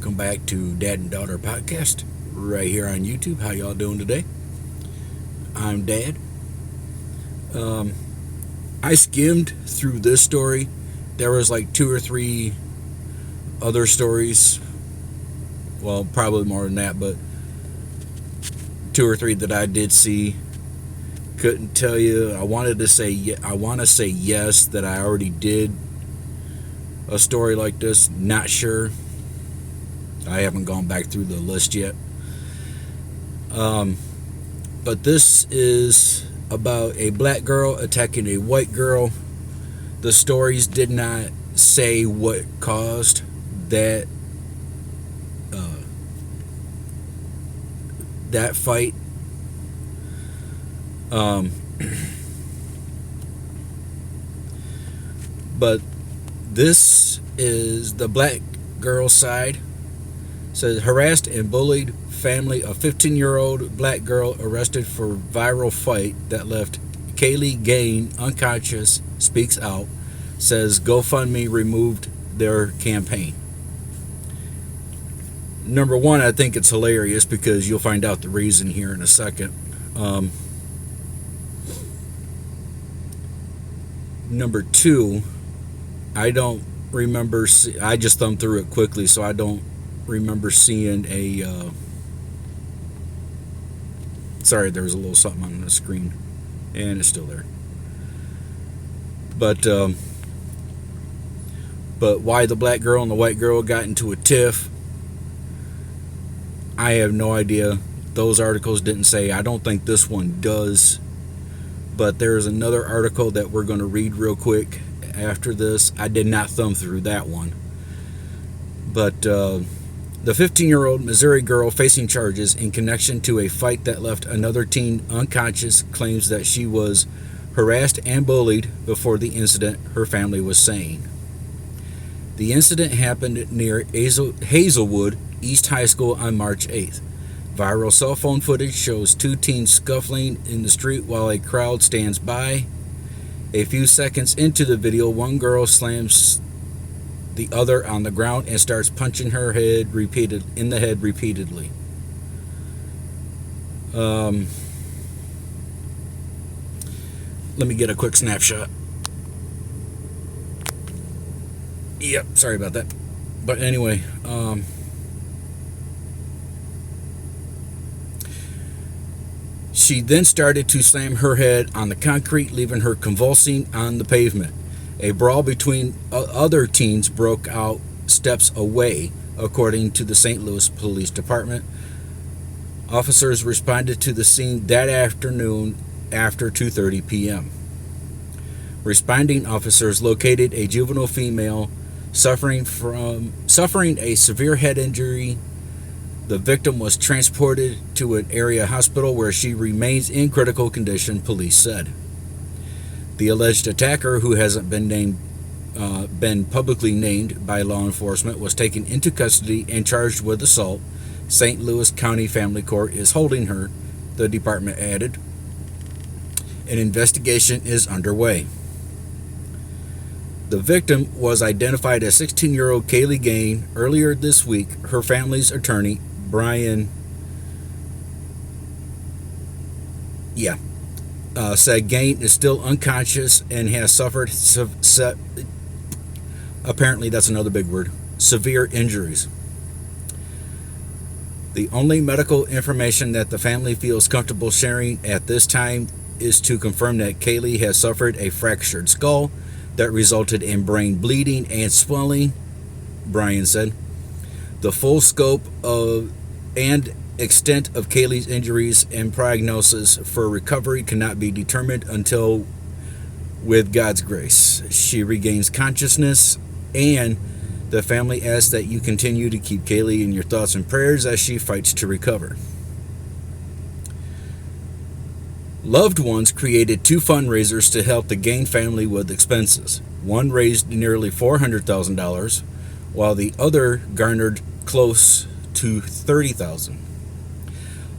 welcome back to Dad and Daughter Podcast right here on YouTube. How y'all doing today? I'm Dad. I skimmed through this story. There was like 2 or 3 other stories. Well, probably more than that, but 2 or 3 that I did see. Couldn't tell you. I want to say yes that I already did a story like this. Not sure. I haven't gone back through the list yet. But this is about a black girl attacking a white girl. The stories did not say what caused that that fight. But this is the black girl side. It says harassed and bullied family of 15-year-old black girl arrested for viral fight that left Kaylee Gain unconscious, speaks out, says GoFundMe removed their campaign. Number one, I think it's hilarious because you'll find out the reason here in a second. Number two, I don't remember. I just thumbed through it quickly, so I don't remember seeing a. Sorry, there was a little something on the screen, and it's still there. But why the black girl and the white girl got into a tiff, I have no idea. Those articles didn't say. I don't think this one does. But there's another article that we're going to read real quick after this. I did not thumb through that one. But the 15-year-old Missouri girl facing charges in connection to a fight that left another teen unconscious claims that she was harassed and bullied before the incident, her family was saying. The incident happened near Hazelwood East High School on March 8th. Viral cell phone footage shows 2 teens scuffling in the street while a crowd stands by. A few seconds into the video, one girl slams the other on the ground and starts punching her in the head repeatedly. Let me get a quick snapshot. Yep, sorry about that. But anyway, she then started to slam her head on the concrete, leaving her convulsing on the pavement. A brawl between other teens broke out steps away, according to the St. Louis Police Department. Officers responded to the scene that afternoon after 2:30 p.m. Responding officers located a juvenile female suffering a severe head injury. The victim was transported to an area hospital where she remains in critical condition, police said. The alleged attacker, who hasn't been publicly named by law enforcement, was taken into custody and charged with assault. St. Louis County Family Court is holding her, the department added. An investigation is underway. The victim was identified as 16-year-old Kaylee Gain earlier this week. Her family's attorney, Brian, said Gain is still unconscious and has suffered, apparently that's another big word, severe injuries. The only medical information that the family feels comfortable sharing at this time is to confirm that Kaylee has suffered a fractured skull that resulted in brain bleeding and swelling, Brian said. The full scope of and extent of Kaylee's injuries and prognosis for recovery cannot be determined until, with God's grace, she regains consciousness, and the family asks that you continue to keep Kaylee in your thoughts and prayers as she fights to recover. Loved ones created 2 fundraisers to help the Gain family with expenses. One raised nearly $400,000, while the other garnered close to $30,000.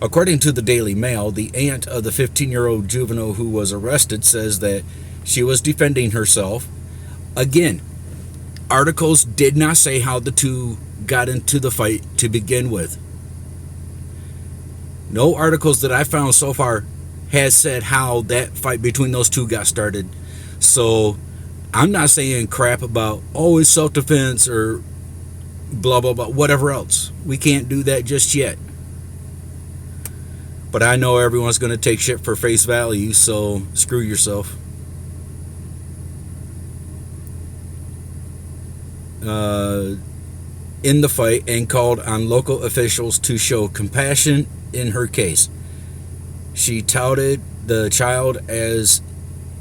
According to the Daily Mail, the aunt of the 15-year-old juvenile who was arrested says that she was defending herself. Again, Articles did not say how the two got into the fight to begin with. No articles that I found so far has said how that fight between those two got started. So I'm not saying crap about, oh, it's self-defense or blah, blah, blah, whatever else. We can't do that just yet. But I know everyone's going to take shit for face value, so screw yourself. In the fight, and called on local officials to show compassion in her case. She touted the child as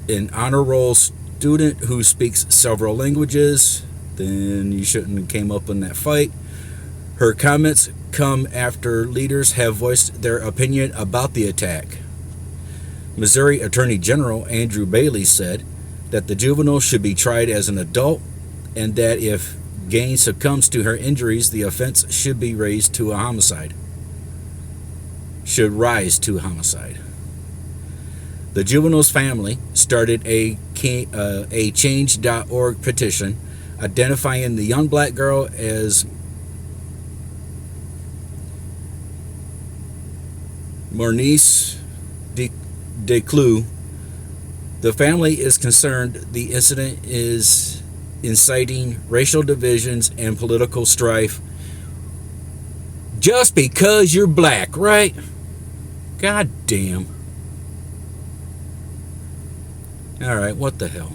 an honor roll student who speaks several languages. Then you shouldn't have came up in that fight. Her comments come after leaders have voiced their opinion about the attack. Missouri Attorney General Andrew Bailey said that the juvenile should be tried as an adult, and that if Gaines succumbs to her injuries, the offense should be raised to a homicide. Should rise to homicide. The juvenile's family started a change.org petition identifying the young black girl as Maurice Decloux. The family is concerned the incident is inciting racial divisions and political strife just because you're black, right? God damn. All right, what the hell?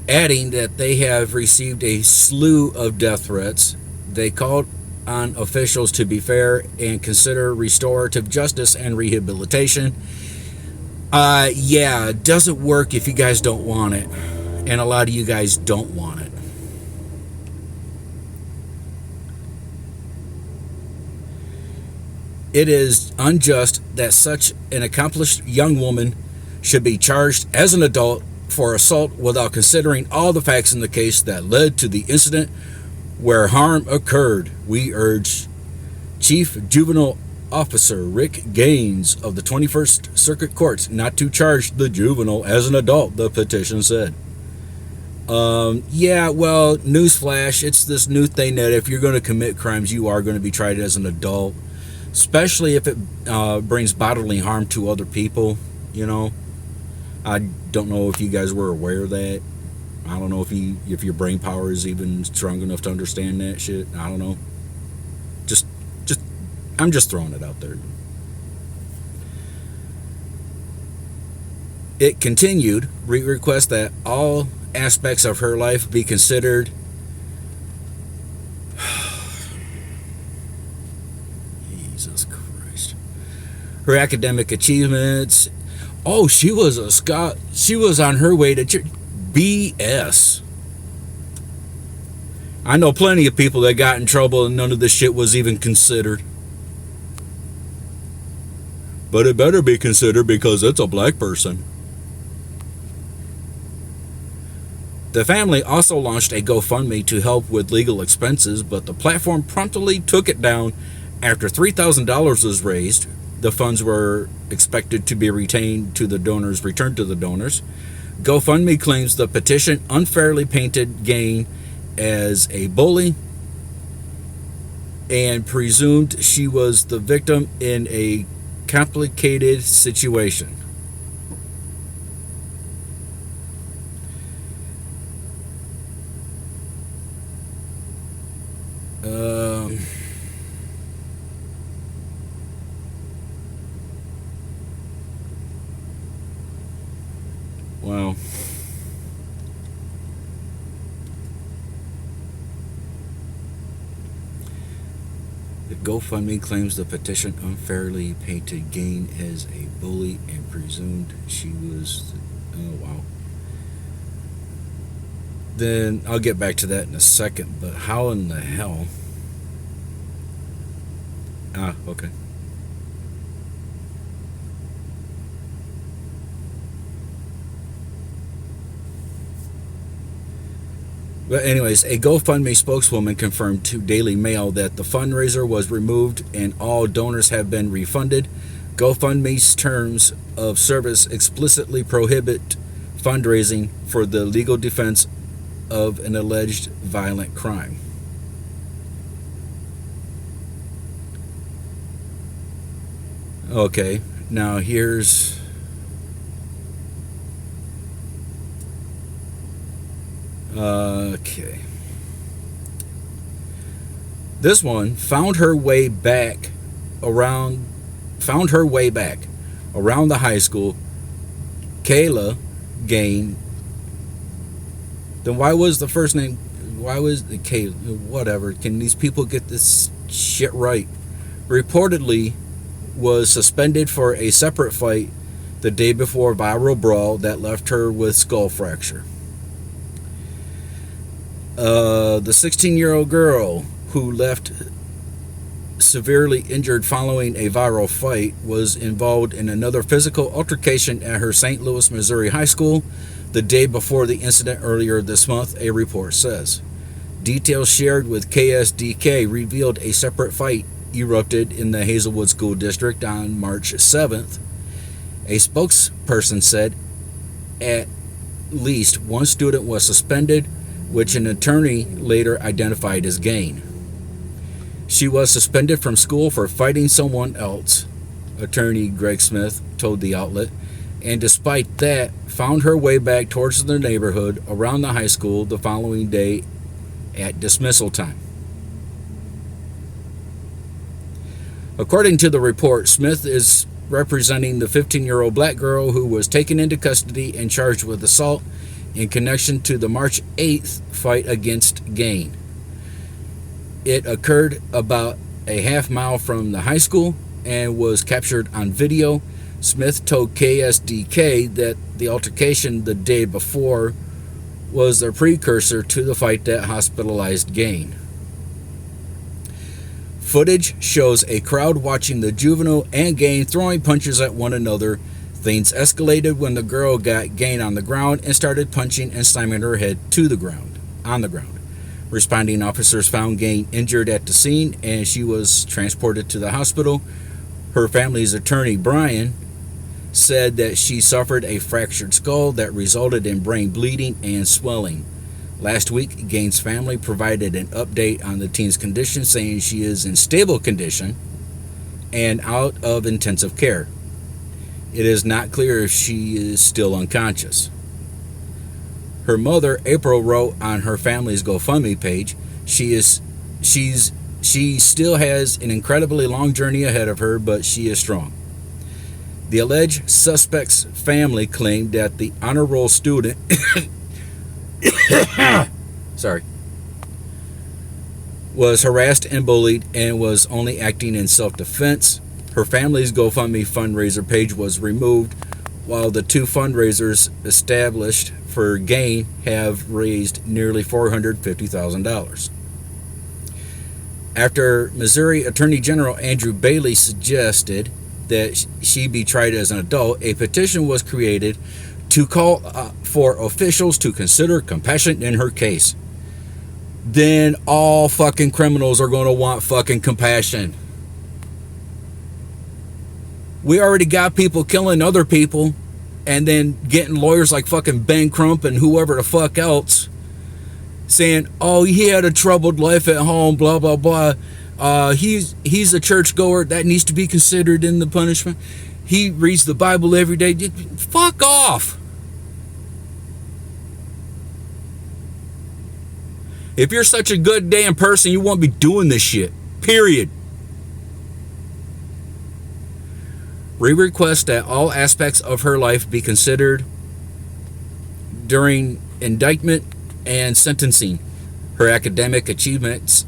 Adding that they have received a slew of death threats, they called on officials to be fair and consider restorative justice and rehabilitation. Yeah, it doesn't work if you guys don't want it. And a lot of you guys don't want it. It is unjust that such an accomplished young woman should be charged as an adult for assault without considering all the facts in the case that led to the incident where harm occurred. We urge Chief Juvenile Officer Rick Gaines of the 21st Circuit Court not to charge the juvenile as an adult, the petition said. Yeah, well, newsflash, it's this new thing that if you're going to commit crimes, you are going to be tried as an adult, especially if it brings bodily harm to other people, you know. I don't know if you guys were aware of that. I don't know if your brain power is even strong enough to understand that shit. I don't know. I'm just throwing it out there. It continued, we request that all aspects of her life be considered. Jesus Christ. Her academic achievements. Oh, she was on her way to church. BS. I know plenty of people that got in trouble and none of this shit was even considered. But it better be considered because it's a black person. The family also launched a GoFundMe to help with legal expenses, but the platform promptly took it down after $3,000 was raised. The funds were expected to be returned to the donors. GoFundMe claims the petition unfairly painted Gaines as a bully and presumed she was the victim in a complicated situation. Wow. The GoFundMe claims the petition unfairly painted Gaines as a bully and presumed she was. Oh, wow. Then I'll get back to that in a second, but how in the hell? Okay. But anyways, a GoFundMe spokeswoman confirmed to Daily Mail that the fundraiser was removed and all donors have been refunded. GoFundMe's terms of service explicitly prohibit fundraising for the legal defense of an alleged violent crime. Okay, now here's okay. This one found her way back around the high school. Kayla Gain. Then why was the first name? Why was the Kayla? Whatever. Can these people get this shit right? Reportedly was suspended for a separate fight the day before viral brawl that left her with skull fracture. The 16-year-old girl who left severely injured following a viral fight was involved in another physical altercation at her St. Louis, Missouri high school the day before the incident earlier this month, a report says. Details shared with KSDK revealed a separate fight erupted in the Hazelwood School District on March 7th. A spokesperson said at least one student was suspended, which an attorney later identified as Gain. She was suspended from school for fighting someone else, attorney Greg Smith told the outlet, and despite that, found her way back towards the neighborhood around the high school the following day at dismissal time. According to the report, Smith is representing the 15-year-old black girl who was taken into custody and charged with assault in connection to the March 8th fight against Gain. It occurred about a half mile from the high school and was captured on video. Smith told KSDK that the altercation the day before was the precursor to the fight that hospitalized Gain. Footage shows a crowd watching the juvenile and Gain throwing punches at one another. Things escalated when the girl got Gain on the ground and started punching and slamming her head on the ground. Responding officers found Gain injured at the scene and she was transported to the hospital. Her family's attorney, Brian, said that she suffered a fractured skull that resulted in brain bleeding and swelling. Last week, Gain's family provided an update on the teen's condition, saying she is in stable condition and out of intensive care. It is not clear if she is still unconscious. Her mother, April, wrote on her family's GoFundMe page, she still has an incredibly long journey ahead of her, but she is strong. The alleged suspect's family claimed that the honor roll student was harassed and bullied and was only acting in self-defense. Her family's GoFundMe fundraiser page was removed, while the two fundraisers established for Gain have raised nearly $450,000. After Missouri Attorney General Andrew Bailey suggested that she be tried as an adult, a petition was created to call for officials to consider compassion in her case. Then all fucking criminals are going to want fucking compassion. We already got people killing other people and then getting lawyers like fucking Ben Crump and whoever the fuck else saying, oh, he had a troubled life at home, blah, blah, blah. He's a churchgoer. That needs to be considered in the punishment. He reads the Bible every day. Fuck off. If you're such a good damn person, you won't be doing this shit. Period. We request that all aspects of her life be considered during indictment and sentencing. Her academic achievements,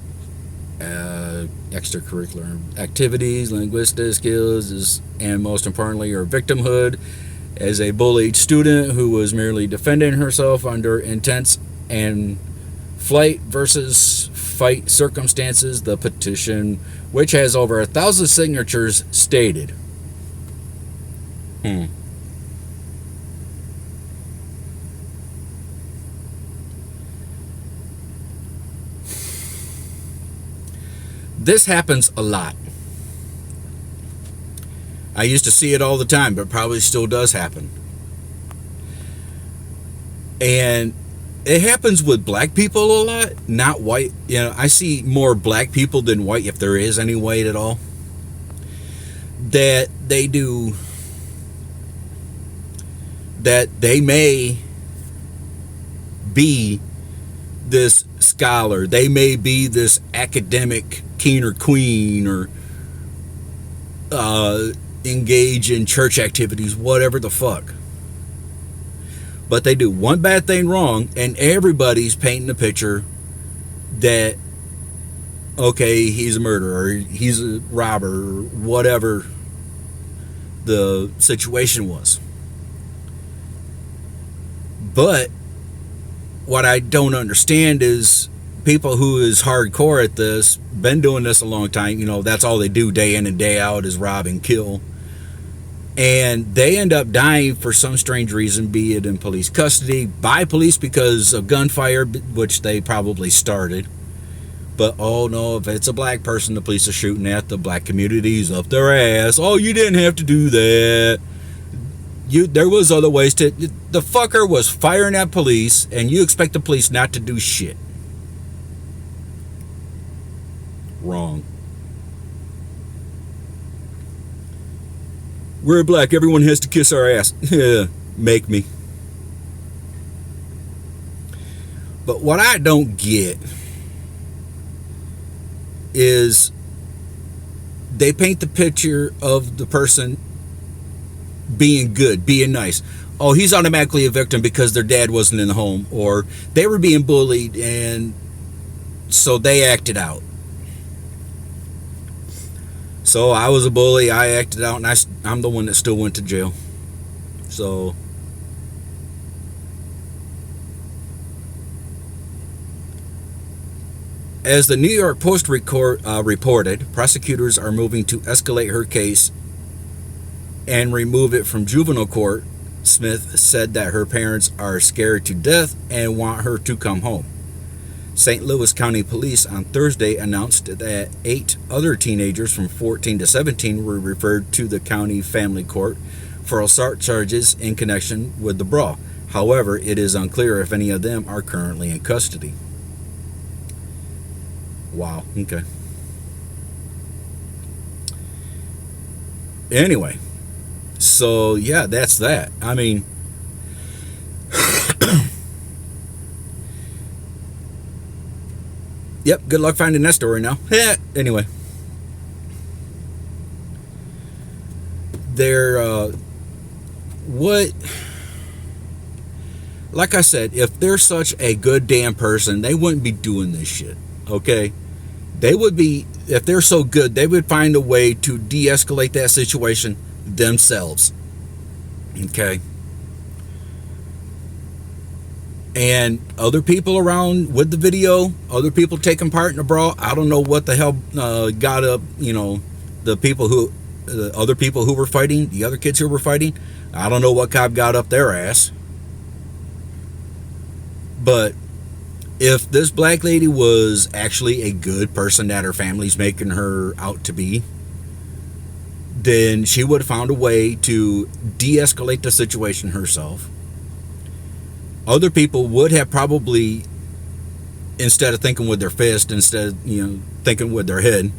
extracurricular activities, linguistic skills, and most importantly, her victimhood as a bullied student who was merely defending herself under intense and flight versus fight circumstances. The petition, which has over 1,000 signatures, stated. This happens a lot. I used to see it all the time, but probably still does happen. And it happens with black people a lot, not white. You know, I see more black people than white, if there is any white at all, that they do, that they may be this scholar, they may be this academic king or queen, or engage in church activities, whatever the fuck. But they do one bad thing wrong, and everybody's painting a picture that, okay, he's a murderer, or he's a robber, or whatever the situation was. But what I don't understand is people who is hardcore at this, been doing this a long time, you know, that's all they do day in and day out is rob and kill. And they end up dying for some strange reason, be it in police custody, by police because of gunfire, which they probably started. But, oh no, if it's a black person the police are shooting at, the black community's up their ass. Oh, you didn't have to do that. There was other ways to... The fucker was firing at police, and you expect the police not to do shit. Wrong. We're black, everyone has to kiss our ass. Make me. But what I don't get is they paint the picture of the person being good, being nice. Oh, he's automatically a victim because their dad wasn't in the home, or they were being bullied and so they acted out. So I was a bully, I acted out, and I'm the one that still went to jail. So as the New York Post reported, prosecutors are moving to escalate her case and remove it from juvenile court. Smith said that her parents are scared to death and want her to come home. St. Louis County Police on Thursday announced that 8 other teenagers from 14 to 17 were referred to the county family court for assault charges in connection with the brawl. However, it is unclear if any of them are currently in custody. Wow, okay. Anyway, so yeah, that's that. I mean, yep, good luck finding that story now. Anyway, like I said, if they're such a good damn person, they wouldn't be doing this shit, okay? They would be, if they're so good, they would find a way to de-escalate that situation themselves, okay? And other people around with the video, other people taking part in the brawl, I don't know what the hell got up, you know, the other people who were fighting, the other kids who were fighting, I don't know what cop got up their ass. But if this black lady was actually a good person that her family's making her out to be, then she would have found a way to de-escalate the situation herself. Other people would have probably, instead of thinking with their fist, instead of, you know, thinking with their head,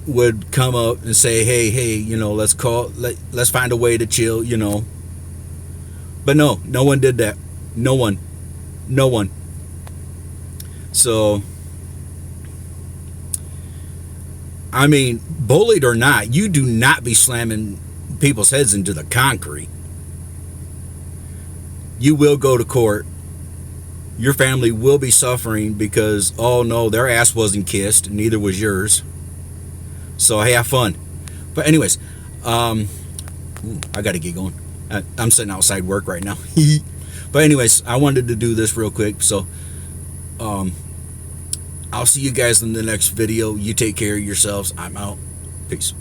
would come up and say, hey, you know, let's find a way to chill, you know. But no one did that. No one. So, I mean, bullied or not, you do not be slamming people's heads into the concrete. You will go to court. Your family will be suffering because, oh no, their ass wasn't kissed, neither was yours. So have fun. But anyways, I gotta get going. I'm sitting outside work right now. But anyways, I wanted to do this real quick. So I'll see you guys in the next video. You take care of yourselves. I'm out. Peace.